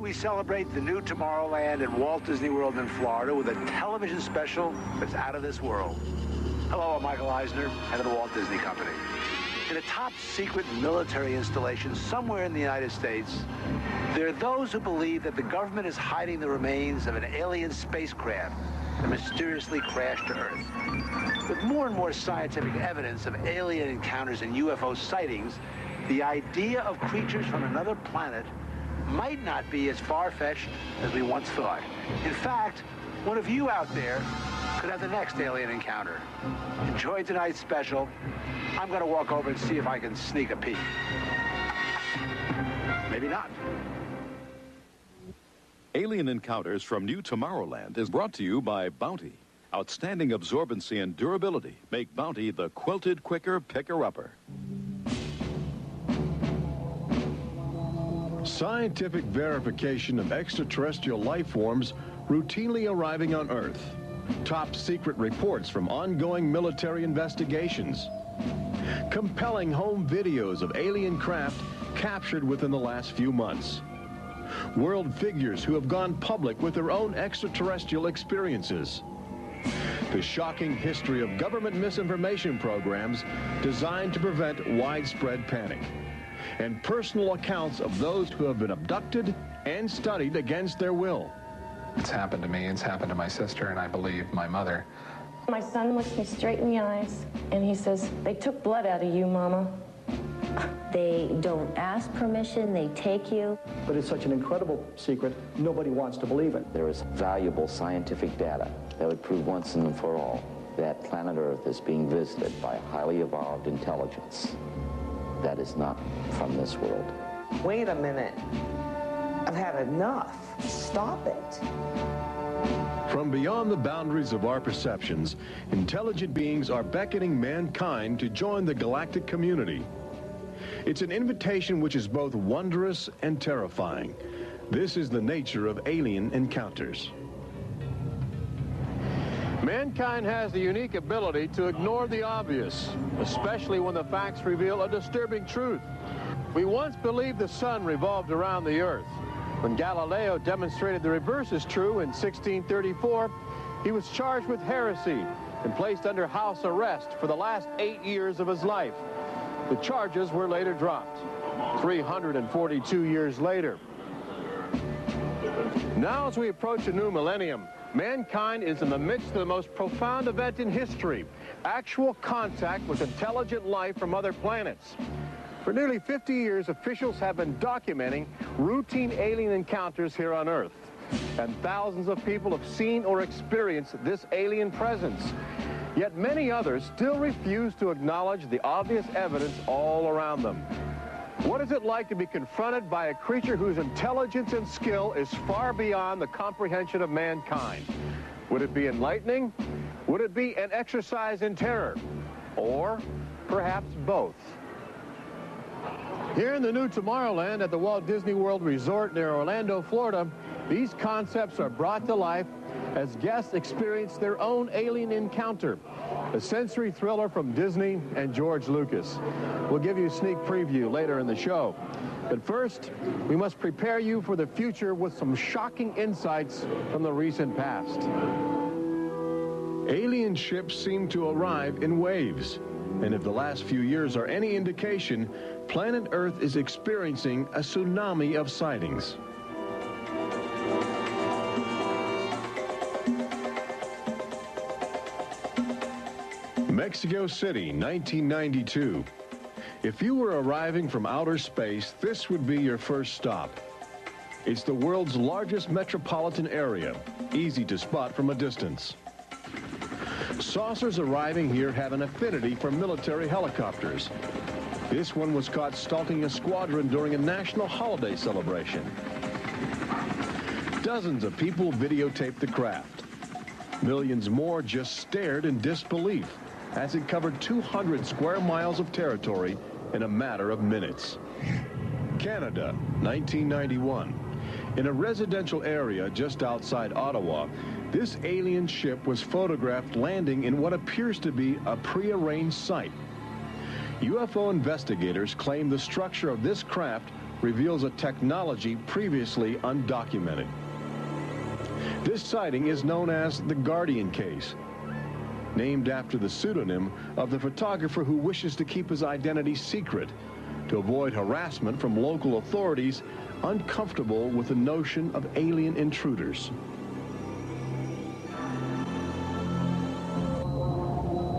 we celebrate the new Tomorrowland at Walt Disney World in Florida with a television special that's out of this world. Hello, I'm Michael Eisner, head of the Walt Disney Company. In a top-secret military installation somewhere in the United States, there are those who believe that the government is hiding the remains of an alien spacecraft that mysteriously crashed to Earth. With more and more scientific evidence of alien encounters and UFO sightings, the idea of creatures from another planet might not be as far-fetched as we once thought. In fact, one of you out there could have the next alien encounter. Enjoy tonight's special. I'm going to walk over and see if I can sneak a peek. Maybe not. Alien Encounters from New Tomorrowland is brought to you by Bounty. Outstanding absorbency and durability make Bounty the quilted quicker picker-upper. Scientific verification of extraterrestrial life forms routinely arriving on Earth. Top secret reports from ongoing military investigations. Compelling home videos of alien craft captured within the last few months. World figures who have gone public with their own extraterrestrial experiences. The shocking history of government misinformation programs designed to prevent widespread panic. And personal accounts of those who have been abducted and studied against their will. It's happened to me, it's happened to my sister, and I believe my mother. My son looks me straight in the eyes, and he says, "They took blood out of you, Mama." They don't ask permission, they take you. But it's such an incredible secret, nobody wants to believe it. There is valuable scientific data that would prove once and for all that planet Earth is being visited by a highly evolved intelligence that is not from this world. Wait a minute. I've had enough. Stop it. From beyond the boundaries of our perceptions, intelligent beings are beckoning mankind to join the galactic community. It's an invitation which is both wondrous and terrifying. This is the nature of alien encounters. Mankind has the unique ability to ignore the obvious, especially when the facts reveal a disturbing truth. We once believed the sun revolved around the earth. When Galileo demonstrated the reverse is true in 1634, he was charged with heresy and placed under house arrest for the last 8 years of his life. The charges were later dropped, 342 years later. Now, as we approach a new millennium, mankind is in the midst of the most profound event in history, actual contact with intelligent life from other planets. For nearly 50 years, officials have been documenting routine alien encounters here on Earth. And thousands of people have seen or experienced this alien presence. Yet many others still refuse to acknowledge the obvious evidence all around them. What is it like to be confronted by a creature whose intelligence and skill is far beyond the comprehension of mankind? Would it be enlightening? Would it be an exercise in terror? Or perhaps both? Here in the new Tomorrowland at the Walt Disney World Resort near Orlando, Florida, these concepts are brought to life as guests experience their own alien encounter, a sensory thriller from Disney and George Lucas. We'll give you a sneak preview later in the show. But first, we must prepare you for the future with some shocking insights from the recent past. Alien ships seem to arrive in waves. And if the last few years are any indication, planet Earth is experiencing a tsunami of sightings. Mexico City, 1992. If you were arriving from outer space, this would be your first stop. It's the world's largest metropolitan area, easy to spot from a distance. Saucers arriving here have an affinity for military helicopters. This one was caught stalking a squadron during a national holiday celebration. Dozens of people videotaped the craft. Millions more just stared in disbelief as it covered 200 square miles of territory in a matter of minutes. Canada, 1991. In a residential area just outside Ottawa, this alien ship was photographed landing in what appears to be a prearranged site. UFO investigators claim the structure of this craft reveals a technology previously undocumented. This sighting is known as the Guardian case, named after the pseudonym of the photographer who wishes to keep his identity secret to avoid harassment from local authorities uncomfortable with the notion of alien intruders.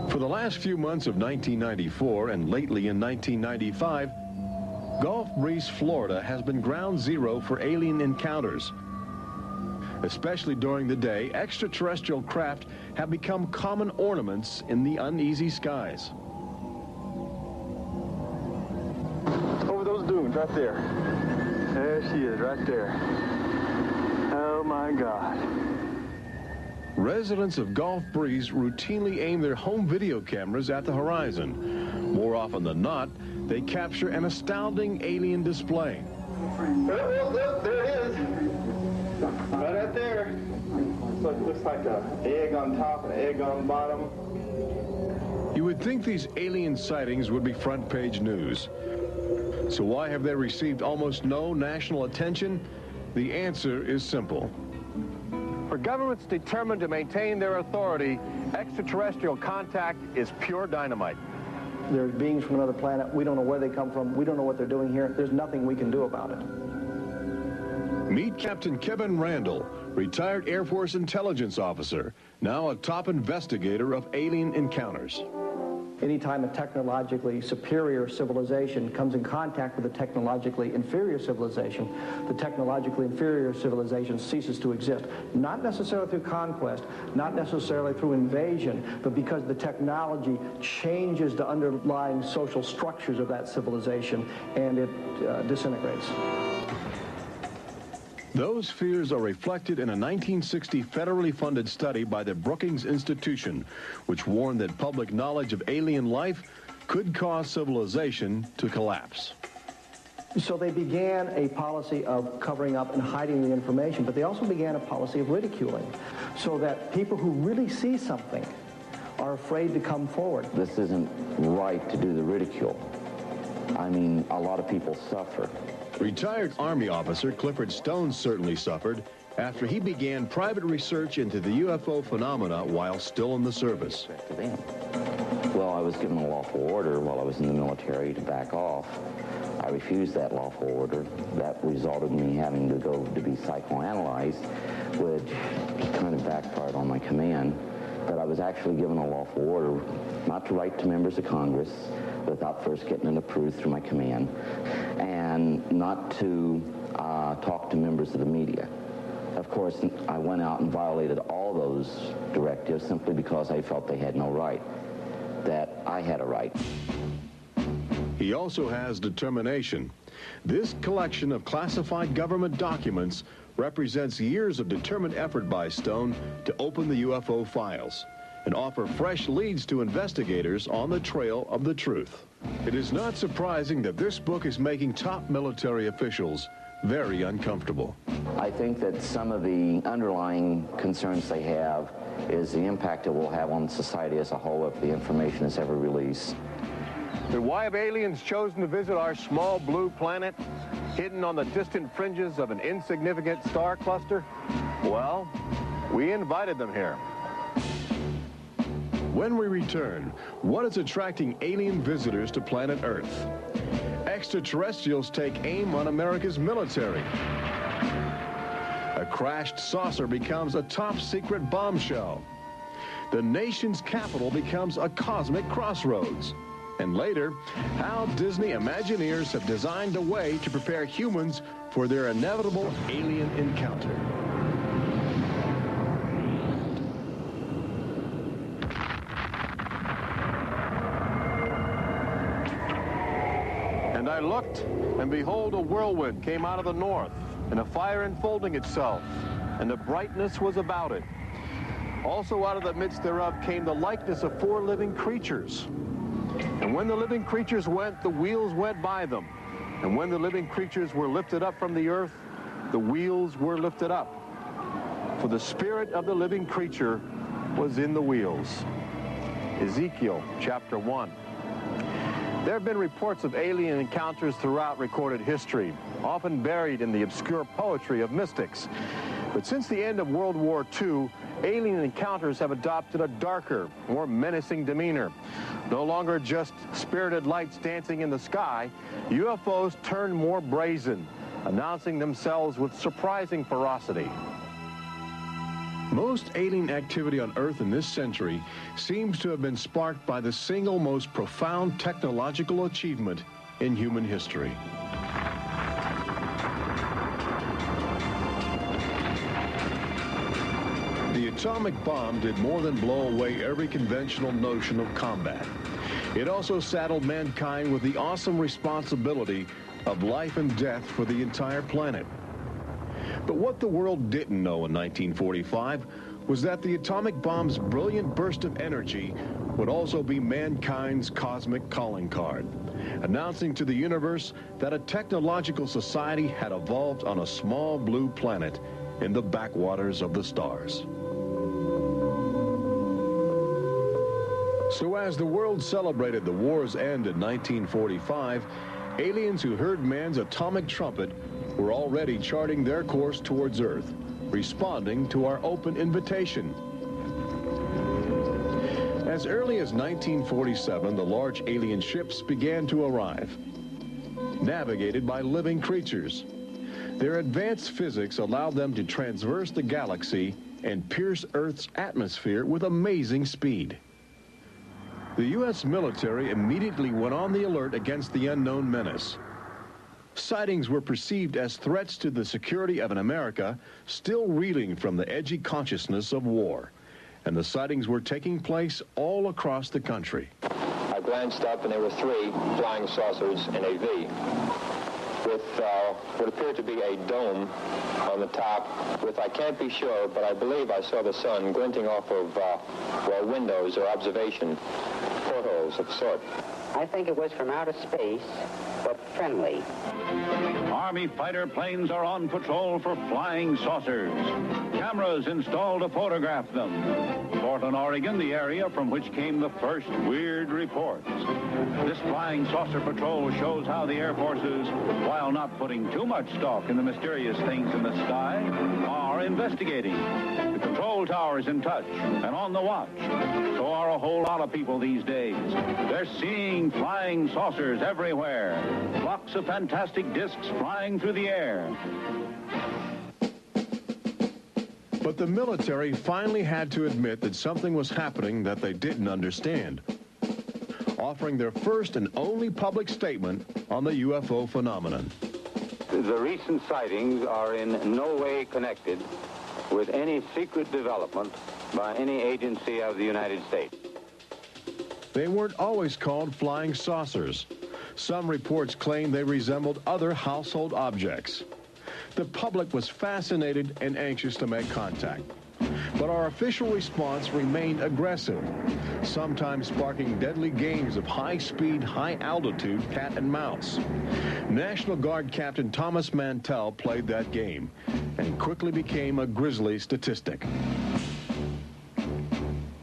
For the last few months of 1994 and lately in 1995, Gulf Breeze, Florida has been ground zero for alien encounters. Especially during the day, extraterrestrial craft have become common ornaments in the uneasy skies. Over those dunes right there. There she is, right there. Oh my God. Residents of Gulf Breeze routinely aim their home video cameras at the horizon. More often than not, they capture an astounding alien display. Oh, there it is. Right out there. Looks like an egg on top and an egg on bottom. You would think these alien sightings would be front page news. So why have they received almost no national attention? The answer is simple. For governments determined to maintain their authority, extraterrestrial contact is pure dynamite. There's beings from another planet. We don't know where they come from. We don't know what they're doing here. There's nothing we can do about it. Meet Captain Kevin Randall, retired Air Force intelligence officer, now a top investigator of alien encounters. Anytime a technologically superior civilization comes in contact with a technologically inferior civilization, the technologically inferior civilization ceases to exist. Not necessarily through conquest, not necessarily through invasion, but because the technology changes the underlying social structures of that civilization and it disintegrates. Those fears are reflected in a 1960 federally funded study by the Brookings Institution, which warned that public knowledge of alien life could cause civilization to collapse. So they began a policy of covering up and hiding the information, but they also began a policy of ridiculing, so that people who really see something are afraid to come forward. This isn't right to do the ridicule. I mean, a lot of people suffer. Retired Army officer Clifford Stone certainly suffered after he began private research into the UFO phenomena while still in the service. Well, I was given a lawful order while I was in the military to back off. I refused that lawful order. That resulted in me having to go to be psychoanalyzed, which kind of backfired on my command. But I was actually given a lawful order not to write to members of Congress without first getting it approved through my command, and not to talk to members of the media. Of course, I went out and violated all those directives simply because I felt they had no right, that I had a right. He also has determination. This collection of classified government documents represents years of determined effort by Stone to open the UFO files and offer fresh leads to investigators on the trail of the truth. It is not surprising that this book is making top military officials very uncomfortable. I think that some of the underlying concerns they have is the impact it will have on society as a whole if the information is ever released. But why have aliens chosen to visit our small blue planet, hidden on the distant fringes of an insignificant star cluster? Well, we invited them here. When we return, what is attracting alien visitors to planet Earth? Extraterrestrials take aim on America's military. A crashed saucer becomes a top-secret bombshell. The nation's capital becomes a cosmic crossroads. And later, how Disney Imagineers have designed a way to prepare humans for their inevitable alien encounter. And I looked, and behold, a whirlwind came out of the north, and a fire enfolding itself, and the brightness was about it. Also out of the midst thereof came the likeness of 4 living creatures. And when the living creatures went, the wheels went by them. And when the living creatures were lifted up from the earth, the wheels were lifted up. For the spirit of the living creature was in the wheels. Ezekiel chapter 1. There have been reports of alien encounters throughout recorded history, often buried in the obscure poetry of mystics. But since the end of World War II, alien encounters have adopted a darker, more menacing demeanor. No longer just spirited lights dancing in the sky, UFOs turn more brazen, announcing themselves with surprising ferocity. Most alien activity on Earth in this century seems to have been sparked by the single most profound technological achievement in human history. The atomic bomb did more than blow away every conventional notion of combat. It also saddled mankind with the awesome responsibility of life and death for the entire planet. But what the world didn't know in 1945 was that the atomic bomb's brilliant burst of energy would also be mankind's cosmic calling card, announcing to the universe that a technological society had evolved on a small blue planet in the backwaters of the stars. So as the world celebrated the war's end in 1945, aliens who heard man's atomic trumpet were already charting their course towards Earth, responding to our open invitation. As early as 1947, the large alien ships began to arrive, navigated by living creatures. Their advanced physics allowed them to traverse the galaxy and pierce Earth's atmosphere with amazing speed. The U.S. military immediately went on the alert against the unknown menace. Sightings were perceived as threats to the security of an America still reeling from the edgy consciousness of war. And the sightings were taking place all across the country. I glanced up and there were 3 flying saucers in a V with what appeared to be a dome on the top with, I can't be sure, but I believe I saw the sun glinting off of, well, windows or observation portholes of sort. I think it was from outer space, but friendly. Army fighter planes are on patrol for flying saucers. Cameras installed to photograph them. Portland, Oregon, the area from which came the first weird reports. This flying saucer patrol shows how the Air Forces, while not putting too much stock in the mysterious things in the sky, are investigating. The control tower's in touch and on the watch. So are a whole lot of people these days. They're seeing flying saucers everywhere. Flocks of fantastic discs flying through the air. But the military finally had to admit that something was happening that they didn't understand, offering their first and only public statement on the UFO phenomenon. The recent sightings are in no way connected with any secret development by any agency of the United States. They weren't always called flying saucers. Some reports claim they resembled other household objects. The public was fascinated and anxious to make contact. But our official response remained aggressive, sometimes sparking deadly games of high-speed, high-altitude cat and mouse. National Guard Captain Thomas Mantell played that game and quickly became a grisly statistic.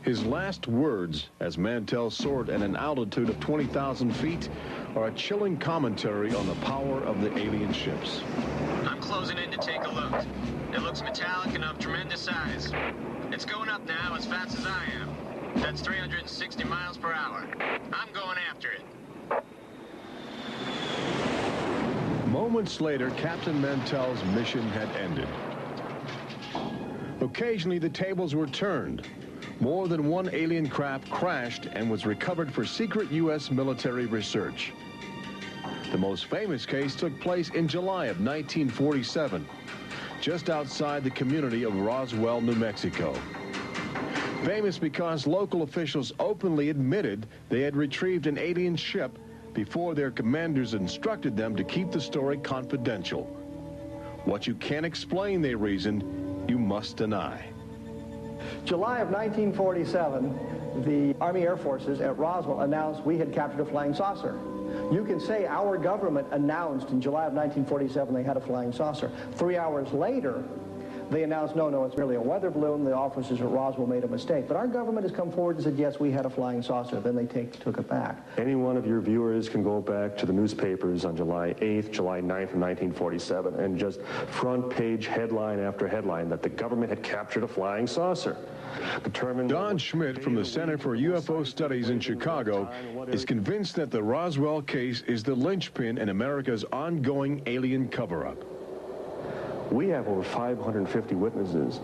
His last words, as Mantell soared at an altitude of 20,000 feet, are a chilling commentary on the power of the alien ships. I'm closing in to take a look. It looks metallic and of tremendous size. It's going up now as fast as I am. That's 360 miles per hour. I'm going after it. Moments later, Captain Mantell's mission had ended. Occasionally, the tables were turned. More than one alien craft crashed and was recovered for secret U.S. military research. The most famous case took place in July of 1947, just outside the community of Roswell, New Mexico. Famous because local officials openly admitted they had retrieved an alien ship before their commanders instructed them to keep the story confidential. What you can't explain, they reasoned, you must deny. July of 1947, the Army Air Forces at Roswell announced we had captured a flying saucer. You can say our government announced in July of 1947 they had a flying saucer. 3 hours later, They announced, no, it's merely a weather balloon. The officers at Roswell made a mistake. But our government has come forward and said, yes, we had a flying saucer. Then they took it back. Any one of your viewers can go back to the newspapers on July 8th, July 9th of 1947, and just front page headline after headline that the government had captured a flying saucer. Don Schmidt from the Center for UFO Studies in Chicago is convinced that the Roswell case is the linchpin in America's ongoing alien cover-up. We have over 550 witnesses.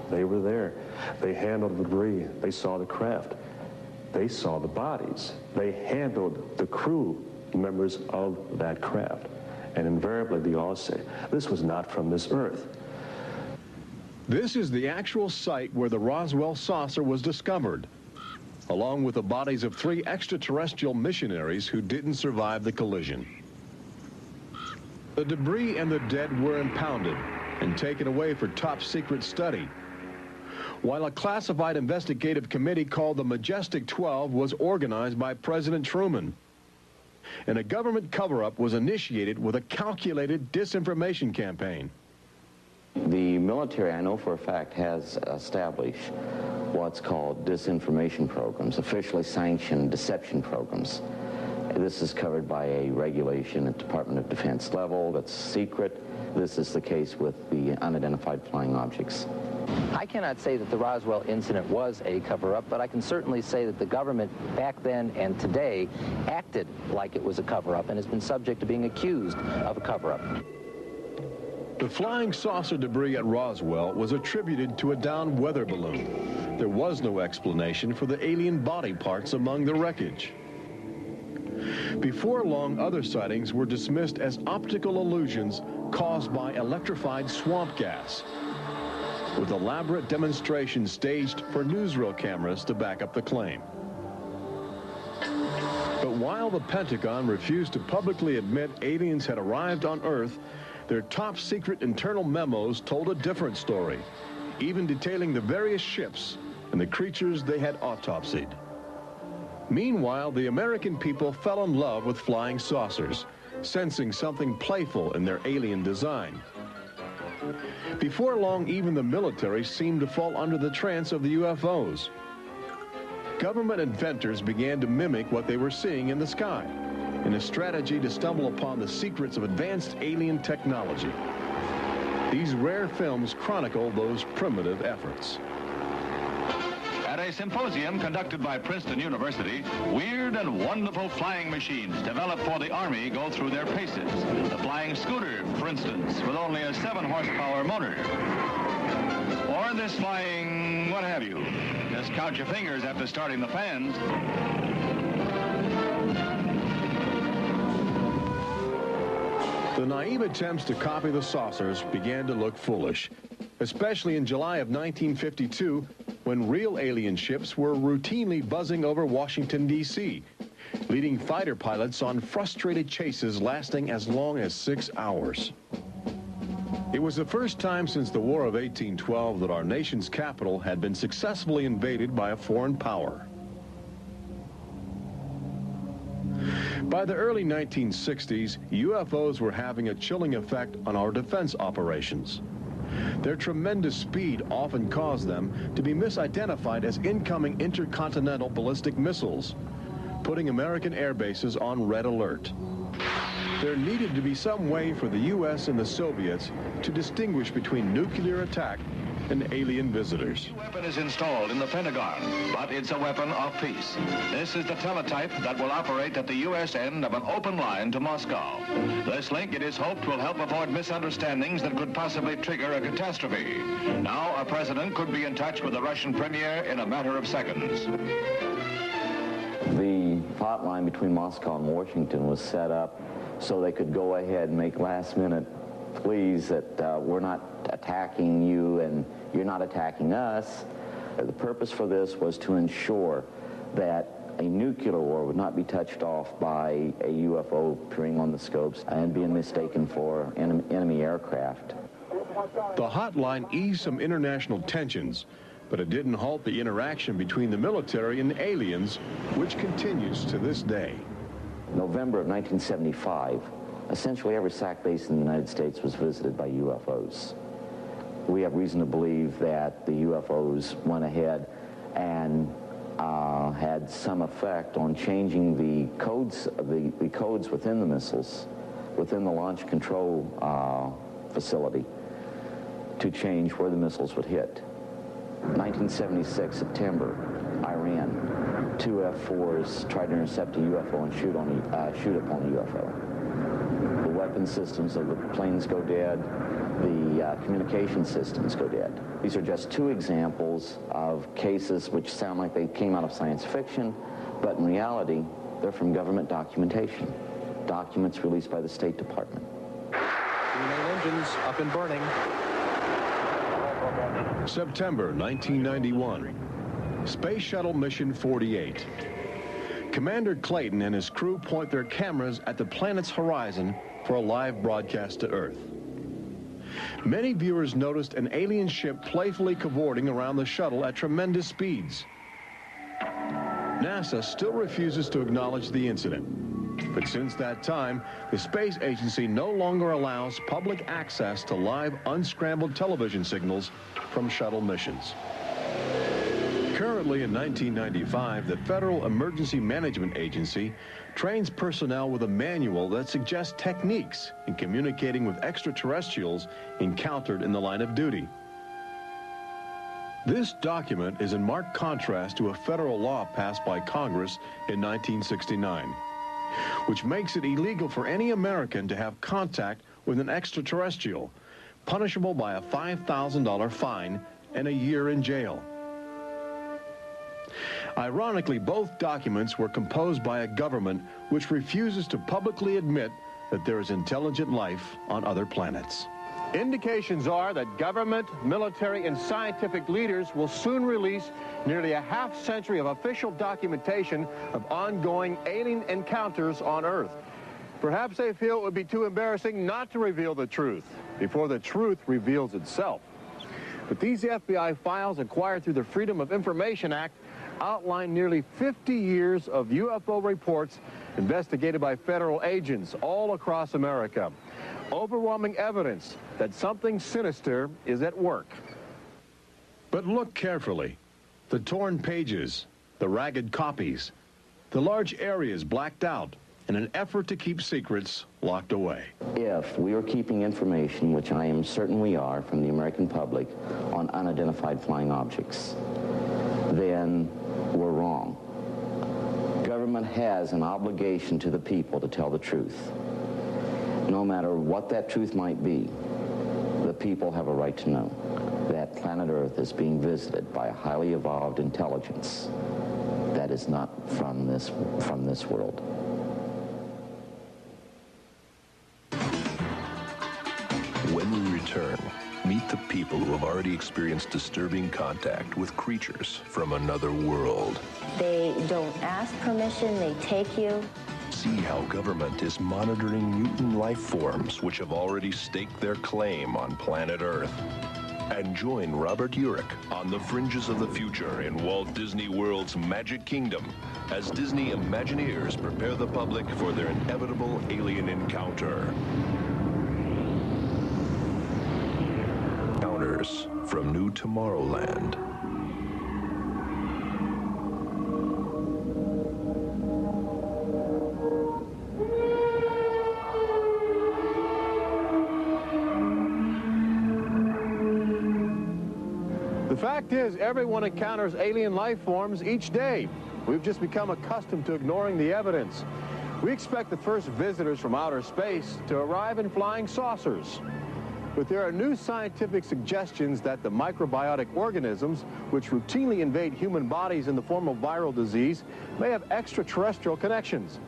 They were there. They handled the debris. They saw the craft. They saw the bodies. They handled the crew members of that craft. And invariably, they all say, this was not from this earth. This is the actual site where the Roswell saucer was discovered, along with the bodies of 3 extraterrestrial missionaries who didn't survive the collision. The debris and the dead were impounded and taken away for top-secret study, while a classified investigative committee called the Majestic 12 was organized by President Truman. And a government cover-up was initiated with a calculated disinformation campaign. The military, I know for a fact, has established what's called disinformation programs, officially sanctioned deception programs. This is covered by a regulation at Department of Defense level that's secret. This is the case with the unidentified flying objects. I cannot say that the Roswell incident was a cover-up, but I can certainly say that the government back then and today acted like it was a cover-up and has been subject to being accused of a cover-up. The flying saucer debris at Roswell was attributed to a downed weather balloon. There was no explanation for the alien body parts among the wreckage. Before long, other sightings were dismissed as optical illusions caused by electrified swamp gas, with elaborate demonstrations staged for newsreel cameras to back up the claim. But while the Pentagon refused to publicly admit aliens had arrived on Earth, their top-secret internal memos told a different story, even detailing the various ships and the creatures they had autopsied. Meanwhile, the American people fell in love with flying saucers, sensing something playful in their alien design. Before long, even the military seemed to fall under the trance of the UFOs. Government inventors began to mimic what they were seeing in the sky, in a strategy to stumble upon the secrets of advanced alien technology. These rare films chronicle those primitive efforts. At a symposium conducted by Princeton University, weird and wonderful flying machines developed for the Army go through their paces. The flying scooter, for instance, with only a 7-horsepower motor. Or this flying what have you. Just count your fingers after starting the fans. The naive attempts to copy the saucers began to look foolish, especially in July of 1952, when real alien ships were routinely buzzing over Washington, D.C., leading fighter pilots on frustrated chases lasting as long as 6 hours. It was the first time since the War of 1812 that our nation's capital had been successfully invaded by a foreign power. By the early 1960s, UFOs were having a chilling effect on our defense operations. Their tremendous speed often caused them to be misidentified as incoming intercontinental ballistic missiles, putting American air bases on red alert. There needed to be some way for the U.S. and the Soviets to distinguish between nuclear attack and alien visitors. The weapon is installed in the Pentagon, but it's a weapon of peace. This is the teletype that will operate at the U.S. end of an open line to Moscow. This link, it is hoped, will help avoid misunderstandings that could possibly trigger a catastrophe. Now, a president could be in touch with the Russian premier in a matter of seconds. The hotline between Moscow and Washington was set up so they could go ahead and make last-minute pleas that we're not attacking you and you're not attacking us. The purpose for this was to ensure that a nuclear war would not be touched off by a UFO appearing on the scopes and being mistaken for enemy aircraft. The hotline eased some international tensions, but it didn't halt the interaction between the military and the aliens, which continues to this day. November of 1975, essentially every SAC base in the United States was visited by UFOs. we have reason to believe that the UFOs went ahead and had some effect on changing the codes within the missiles, within the launch control facility, to change where the missiles would hit. 1976, September, Iran, 2 F-4s tried to intercept a UFO and shoot upon the UFO. The weapon systems of the planes go dead. The communication systems go dead. These are just 2 examples of cases which sound like they came out of science fiction, but in reality, they're from government documentation. Documents released by the State Department. The main engines up and burning. September 1991. Space Shuttle Mission 48. Commander Clayton and his crew point their cameras at the planet's horizon for a live broadcast to Earth. Many viewers noticed an alien ship playfully cavorting around the shuttle at tremendous speeds. NASA still refuses to acknowledge the incident. But since that time, the space agency no longer allows public access to live unscrambled television signals from shuttle missions. Currently in 1995, the Federal Emergency Management Agency trains personnel with a manual that suggests techniques in communicating with extraterrestrials encountered in the line of duty. This document is in marked contrast to a federal law passed by Congress in 1969, which makes it illegal for any American to have contact with an extraterrestrial, punishable by a $5,000 fine and a year in jail. Ironically, both documents were composed by a government which refuses to publicly admit that there is intelligent life on other planets. Indications are that government, military, and scientific leaders will soon release nearly a half-century of official documentation of ongoing alien encounters on Earth. Perhaps they feel it would be too embarrassing not to reveal the truth before the truth reveals itself. But these FBI files acquired through the Freedom of Information Act outline nearly 50 years of UFO reports investigated by federal agents all across America. Overwhelming evidence that something sinister is at work. But look carefully. The torn pages, the ragged copies, the large areas blacked out in an effort to keep secrets locked away. If we are keeping information, which I am certain we are, from the American public on unidentified flying objects, then we're wrong. Government has an obligation to the people to tell the truth. No matter what that truth might be, the people have a right to know that planet Earth is being visited by a highly evolved intelligence that is not from this world. When we return, meet the people who have already experienced disturbing contact with creatures from another world. They don't ask permission, they take you. See how government is monitoring mutant life forms which have already staked their claim on planet Earth. And join Robert Urich on the fringes of the future in Walt Disney World's Magic Kingdom as Disney Imagineers prepare the public for their inevitable alien encounter. Encounters from New Tomorrowland. The fact is, everyone encounters alien life forms each day. We've just become accustomed to ignoring the evidence. We expect the first visitors from outer space to arrive in flying saucers. But there are new scientific suggestions that the microbiotic organisms, which routinely invade human bodies in the form of viral disease, may have extraterrestrial connections.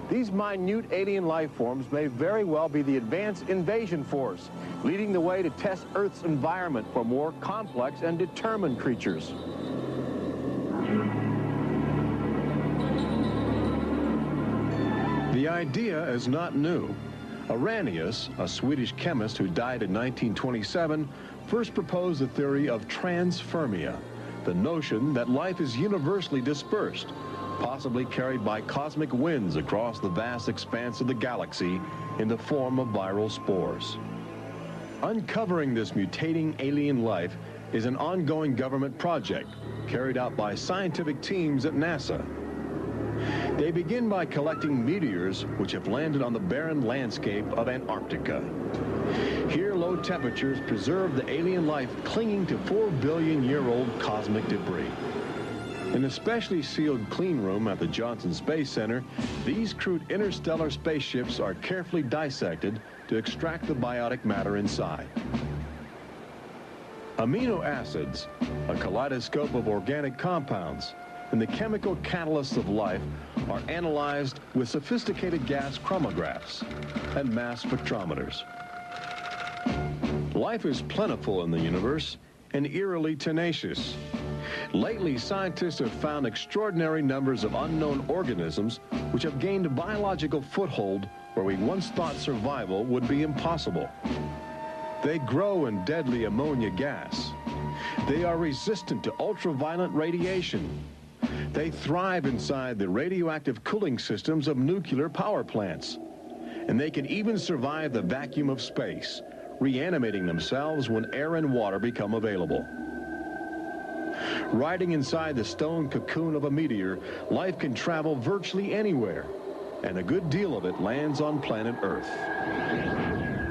These minute alien life forms may very well be the advanced invasion force, leading the way to test Earth's environment for more complex and determined creatures. The idea is not new. Arrhenius, a Swedish chemist who died in 1927, first proposed the theory of transfermia, the notion that life is universally dispersed, possibly carried by cosmic winds across the vast expanse of the galaxy in the form of viral spores. Uncovering this mutating alien life is an ongoing government project carried out by scientific teams at NASA. They begin by collecting meteors which have landed on the barren landscape of Antarctica. Here, low temperatures preserve the alien life clinging to 4 billion-year-old cosmic debris. In a specially sealed clean room at the Johnson Space Center, these crude interstellar spaceships are carefully dissected to extract the biotic matter inside. Amino acids, a kaleidoscope of organic compounds, and the chemical catalysts of life are analyzed with sophisticated gas chromatographs and mass spectrometers. Life is plentiful in the universe and eerily tenacious. Lately, scientists have found extraordinary numbers of unknown organisms which have gained a biological foothold where we once thought survival would be impossible. They grow in deadly ammonia gas. They are resistant to ultraviolet radiation. They thrive inside the radioactive cooling systems of nuclear power plants. And they can even survive the vacuum of space, reanimating themselves when air and water become available. Riding inside the stone cocoon of a meteor, life can travel virtually anywhere, and a good deal of it lands on planet Earth.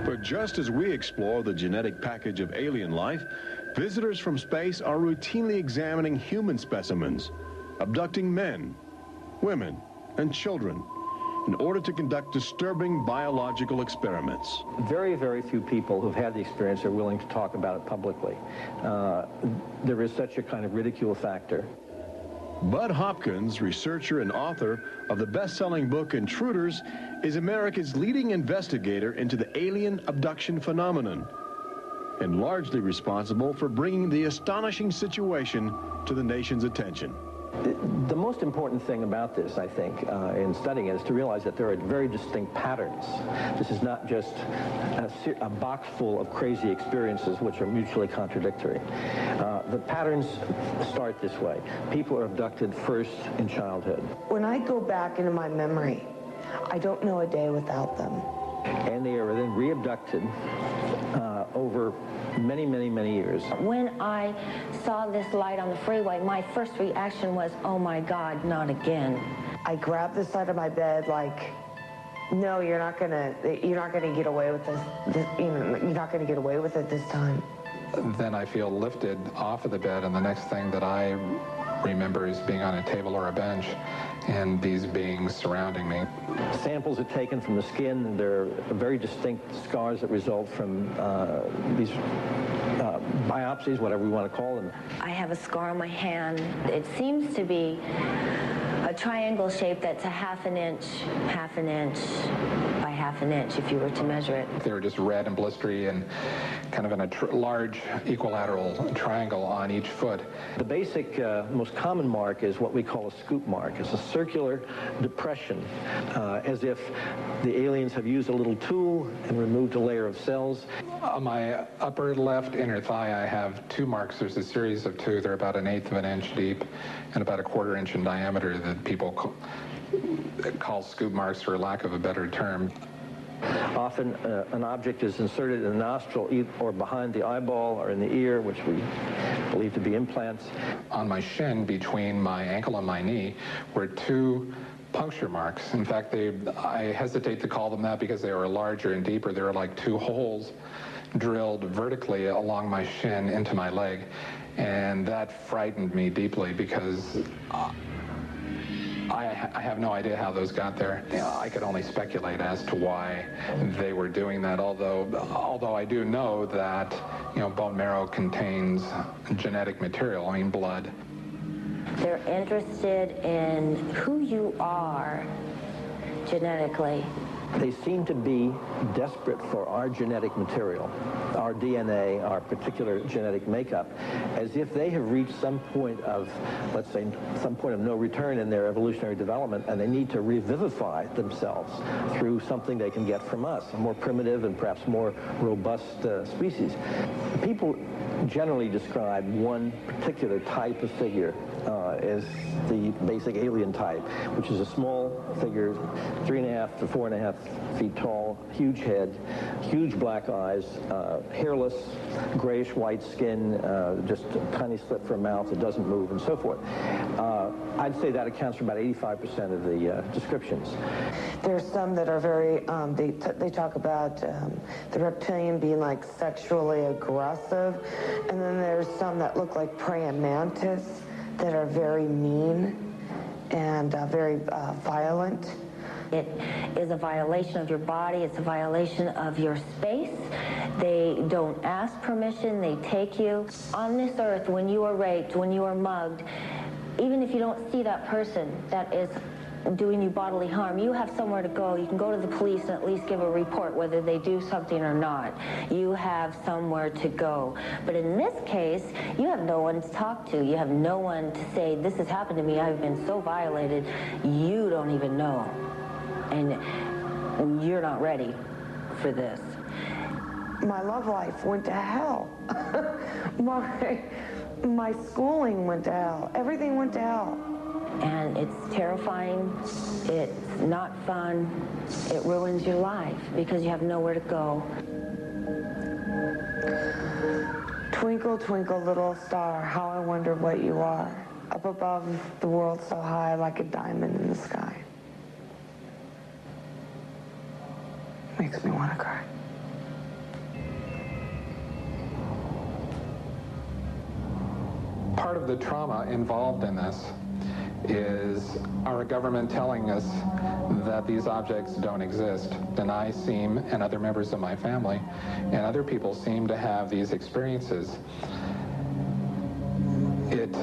But just as we explore the genetic package of alien life, visitors from space are routinely examining human specimens, abducting men, women, and children in order to conduct disturbing biological experiments. Very, very few people who've had the experience are willing to talk about it publicly. There is such a kind of ridicule factor. Bud Hopkins, researcher and author of the best-selling book Intruders, is America's leading investigator into the alien abduction phenomenon, and largely responsible for bringing the astonishing situation to the nation's attention. The most important thing about this, I think, in studying it, is to realize that there are very distinct patterns. This is not just a box full of crazy experiences which are mutually contradictory. The patterns start this way. People are abducted first in childhood. When I go back into my memory, I don't know a day without them. And they are then re-abducted over many, many, many years. When I saw this light on the freeway, my first reaction was, oh my God, not again. I grabbed the side of my bed like, no, you're not gonna get away with this. You're not gonna get away with it this time. Then I feel lifted off of the bed, and the next thing that I remember is being on a table or a bench and these beings surrounding me. Samples are taken from the skin, and there are very distinct scars that result from these biopsies, whatever we want to call them. I have a scar on my hand. It seems to be a triangle shape that's a half an inch by half an inch if you were to measure it. They were just red and blistery and kind of in a large equilateral triangle on each foot. The basic, most common mark is what we call a scoop mark. It's a circular depression, as if the aliens have used a little tool and removed a layer of cells. On my upper left inner thigh, I have two marks. There's a series of two. They're about 1/8 of an inch deep and about 1/4 inch in diameter that people call scoop marks, for lack of a better term. Often an object is inserted in the nostril or behind the eyeball or in the ear, which we believe to be implants. On my shin, between my ankle and my knee, were two puncture marks. In fact, I hesitate to call them that because they were larger and deeper. They were like two holes drilled vertically along my shin into my leg. And that frightened me deeply because I have no idea how those got there. I could only speculate as to why they were doing that, although I do know that, bone marrow contains genetic material, blood. They're interested in who you are genetically. They seem to be desperate for our genetic material, our DNA, our particular genetic makeup, as if they have reached some point of, let's say, some point of no return in their evolutionary development, and they need to revivify themselves through something they can get from us, a more primitive and perhaps more robust species. People generally describe one particular type of figure is the basic alien type, which is a small figure, 3.5 to 4.5 feet tall, huge head, huge black eyes, hairless, grayish-white skin, just a tiny slit for a mouth that doesn't move, and so forth. I'd say that accounts for about 85% of the descriptions. There's some that are very, they talk about the reptilian being like sexually aggressive, and then there's some that look like praying mantis that are very mean and very violent. It is a violation of your body. It's a violation of your space. They don't ask permission. They take you. On this earth, when you are raped, when you are mugged, even if you don't see that person that is doing you bodily harm, you have somewhere to go. You can go to the police and at least give a report whether they do something or not. You have somewhere to go. But in this case, you have no one to talk to. You have no one to say, this has happened to me. I've been so violated. You don't even know. And you're not ready for this. My love life went to hell. My schooling went to hell. Everything went to hell. And it's terrifying, it's not fun, it ruins your life because you have nowhere to go. Twinkle, twinkle, little star, how I wonder what you are. Up above the world so high like a diamond in the sky. Makes me want to cry. Part of the trauma involved in this is our government telling us that these objects don't exist. And I seem, and other members of my family, and other people seem to have these experiences. It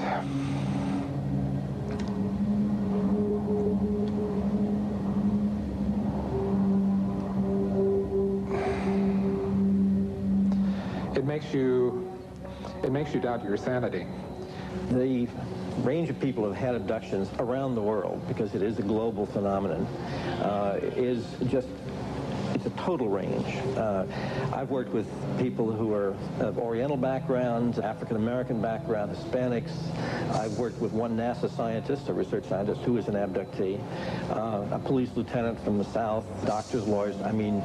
makes you doubt your sanity. The range of people who have had abductions around the world, because it is a global phenomenon, is just, it's a total range. I've worked with people who are of Oriental backgrounds, African-American background, Hispanics. I've worked with one NASA scientist, a research scientist, who is an abductee, a police lieutenant from the South, doctors, lawyers. I mean,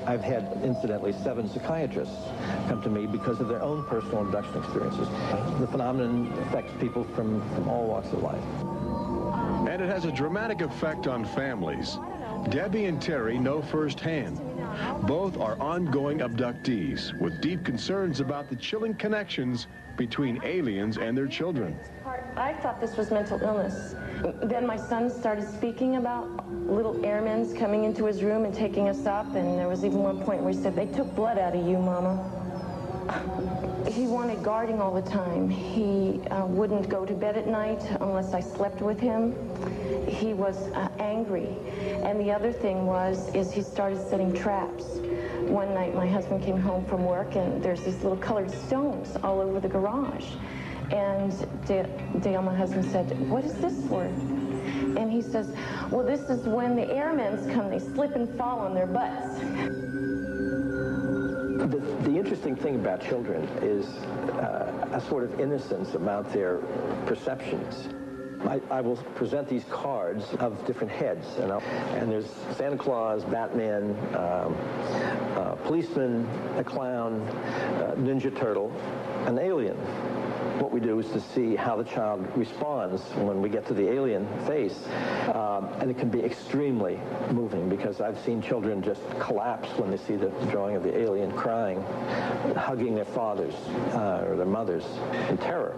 I've had, incidentally, 7 psychiatrists come to me because of their own personal abduction experiences. The phenomenon affects people from all walks of life. And it has a dramatic effect on families. Debbie and Terry know firsthand. Both are ongoing abductees with deep concerns about the chilling connections between aliens and their children. I thought this was mental illness. Then my son started speaking about little airmen coming into his room and taking us up, and there was even one point where he said, "They took blood out of you, Mama." He wanted guarding all the time. He wouldn't go to bed at night unless I slept with him. He was angry. And the other thing is he started setting traps. One night my husband came home from work and there's these little colored stones all over the garage. And Dale, my husband, said, "What is this for?" And he says, "Well, this is when the airmen come, they slip and fall on their butts." The interesting thing about children is a sort of innocence about their perceptions. I will present these cards of different heads, and there's Santa Claus, Batman, policeman, a clown, Ninja Turtle, an alien. What we do is to see how the child responds when we get to the alien face, and it can be extremely moving because I've seen children just collapse when they see the drawing of the alien, crying, hugging their fathers or their mothers in terror.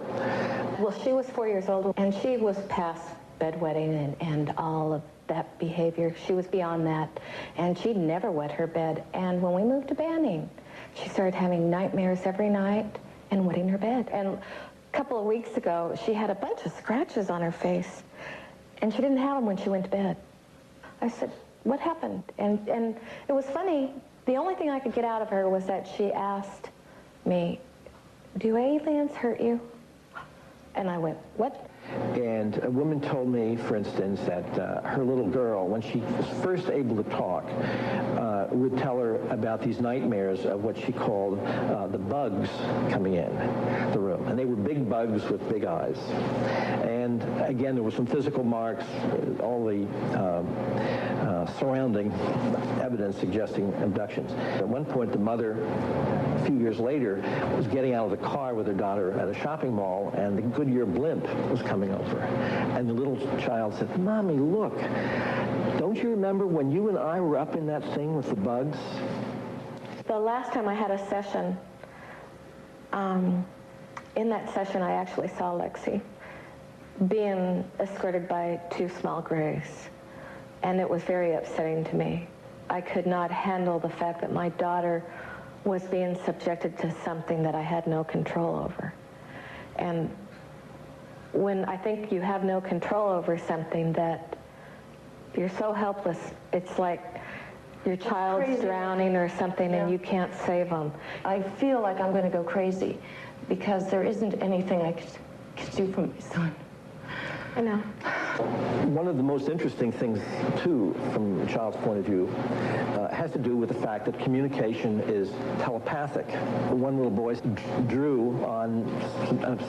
Well, she was 4 years old, and she was past bedwetting and all of that behavior. She was beyond that, and she'd never wet her bed. And when we moved to Banning, she started having nightmares every night and wetting her bed. And a couple of weeks ago, she had a bunch of scratches on her face, and she didn't have them when she went to bed. I said, "What happened?" And it was funny. The only thing I could get out of her was that she asked me, "Do aliens hurt you?" And I went, "What?" And a woman told me, for instance, that her little girl, when she was first able to talk, would tell her about these nightmares of what she called the bugs coming in the room. And they were big bugs with big eyes. And again, there were some physical marks, all the surrounding evidence suggesting abductions. At one point, the mother, a few years later, was getting out of the car with her daughter at a shopping mall, and the Goodyear blimp was coming over. And the little child said, "Mommy, look, don't you remember when you and I were up in that thing with the bugs?" The last time I had a session, in that session I actually saw Lexi being escorted by two small grays. And it was very upsetting to me. I could not handle the fact that my daughter was being subjected to something that I had no control over. And when I think you have no control over something, that you're so helpless, it's like your child's drowning or something, and you can't save them. I feel like I'm going to go crazy because there isn't anything I could do for my son. I know. One of the most interesting things, too, from a child's point of view, has to do with the fact that communication is telepathic. One little boy drew on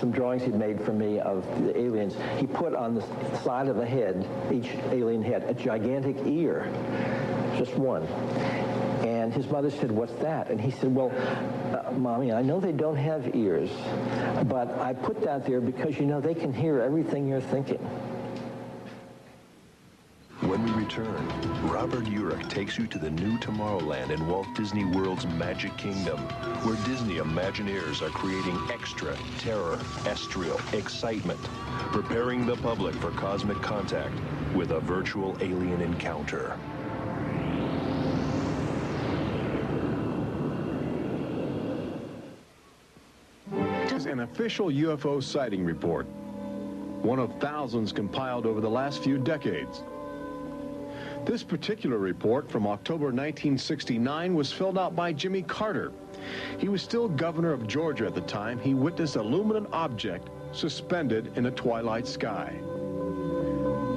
some drawings he'd made for me of the aliens. He put on the side of the head, each alien head, a gigantic ear, just one. And his mother said, "What's that?" And he said, "Well, Mommy, I know they don't have ears, but I put that there because, you know, they can hear everything you're thinking." When we return, Robert Urich takes you to the new Tomorrowland in Walt Disney World's Magic Kingdom, where Disney Imagineers are creating extraterrestrial excitement, preparing the public for cosmic contact with a virtual alien encounter. An official UFO sighting report, one of thousands compiled over the last few decades. This particular report from October 1969 was filled out by Jimmy Carter. He was still governor of Georgia at the time. He witnessed a luminous object suspended in a twilight sky.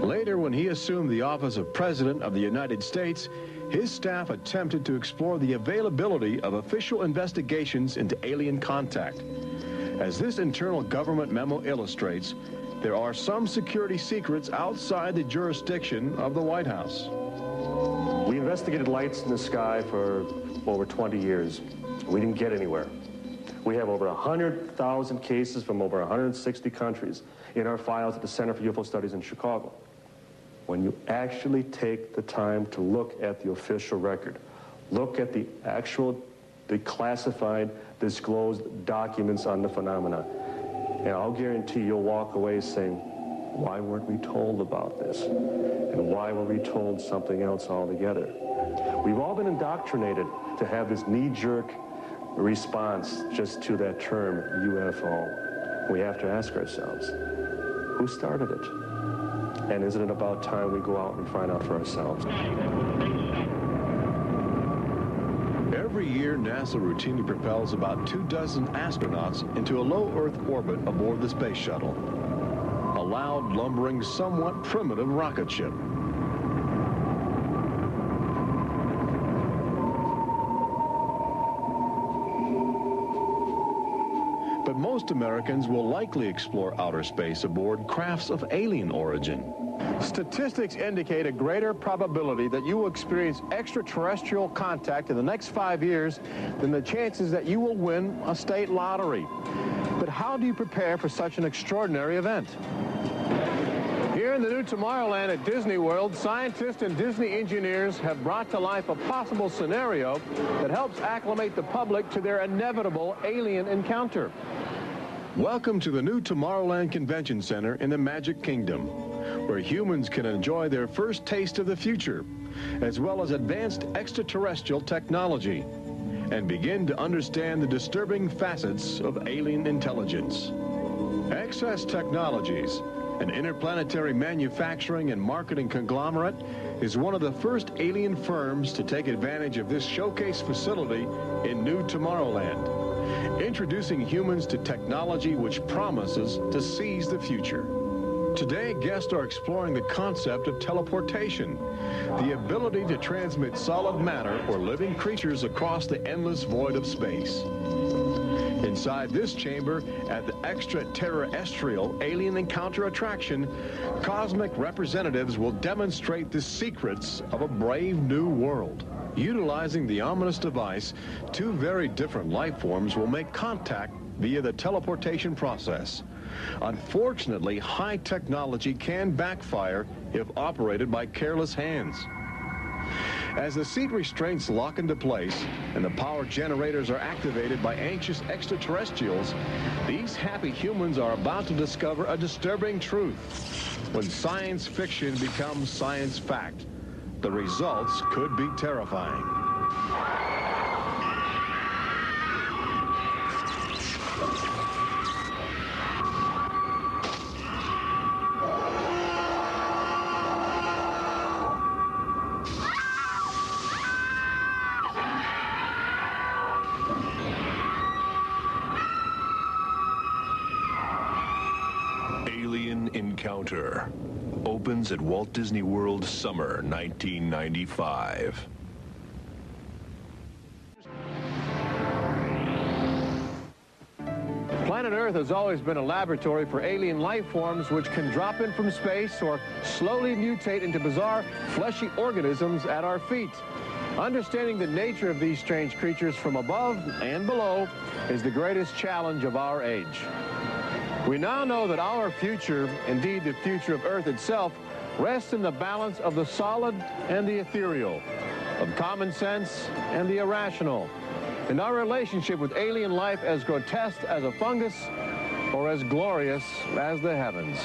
Later, when he assumed the office of President of the United States, his staff attempted to explore the availability of official investigations into alien contact. As this internal government memo illustrates, there are some security secrets outside the jurisdiction of the White House. We investigated lights in the sky for over 20 years. We didn't get anywhere. We have over 100,000 cases from over 160 countries in our files at the Center for UFO Studies in Chicago. When you actually take the time to look at the official record, look at the classified, disclosed documents on the phenomena, and I'll guarantee you'll walk away saying, why weren't we told about this? And why were we told something else altogether? We've all been indoctrinated to have this knee-jerk response just to that term, UFO. We have to ask ourselves, who started it? And isn't it about time we go out and find out for ourselves? Every year, NASA routinely propels about 24 astronauts into a low Earth orbit aboard the space shuttle, a loud, lumbering, somewhat primitive rocket ship. But most Americans will likely explore outer space aboard crafts of alien origin. Statistics indicate a greater probability that you will experience extraterrestrial contact in the next 5 years than the chances that you will win a state lottery. But how do you prepare for such an extraordinary event? Here in the new Tomorrowland at Disney World, scientists and Disney engineers have brought to life a possible scenario that helps acclimate the public to their inevitable alien encounter. Welcome to the new Tomorrowland Convention Center in the Magic Kingdom, where humans can enjoy their first taste of the future, as well as advanced extraterrestrial technology, and begin to understand the disturbing facets of alien intelligence. Access Technologies, an interplanetary manufacturing and marketing conglomerate, is one of the first alien firms to take advantage of this showcase facility in New Tomorrowland, introducing humans to technology which promises to seize the future. Today, guests are exploring the concept of teleportation, the ability to transmit solid matter or living creatures across the endless void of space. Inside this chamber, at the extraterrestrial alien encounter attraction, cosmic representatives will demonstrate the secrets of a brave new world. Utilizing the ominous device, two very different life forms will make contact via the teleportation process. Unfortunately, high technology can backfire if operated by careless hands. As the seat restraints lock into place and the power generators are activated by anxious extraterrestrials, these happy humans are about to discover a disturbing truth. When science fiction becomes science fact, the results could be terrifying. Alien Encounter opens at Walt Disney World summer 1995. Planet Earth has always been a laboratory for alien life forms which can drop in from space or slowly mutate into bizarre fleshy organisms at our feet. Understanding the nature of these strange creatures from above and below is the greatest challenge of our age. We now know that our future, indeed the future of Earth itself, rests in the balance of the solid and the ethereal, of common sense and the irrational, in our relationship with alien life as grotesque as a fungus or as glorious as the heavens.